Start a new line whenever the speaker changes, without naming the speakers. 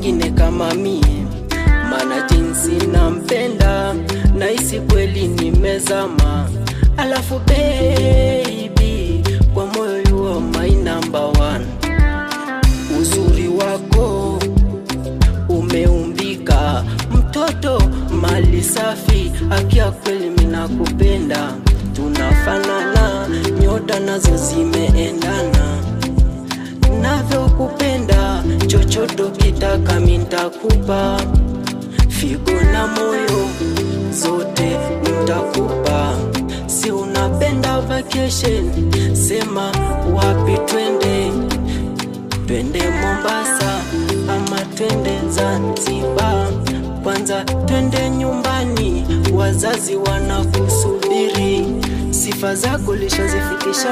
mwingine kama mie, maana jinsi nampenda nahisi kweli nimezama. Alafu baby, kwa moyo you are my number one. Uzuri wako umeumbika, mtoto mali safi, akia kweli mina kupenda. Tunafanana, nyota nazo zimeendana. Navyo kupenda, chochoto kitaka mintakupa. Figo na moyo, zote nitakupa. Si unapenda vacation, sema wapi twende. Twende Mombasa, ama twende Zanzibar. Kwanza twende nyumbani, wazazi wanakusubiri. Sifa zako lishazifikisha.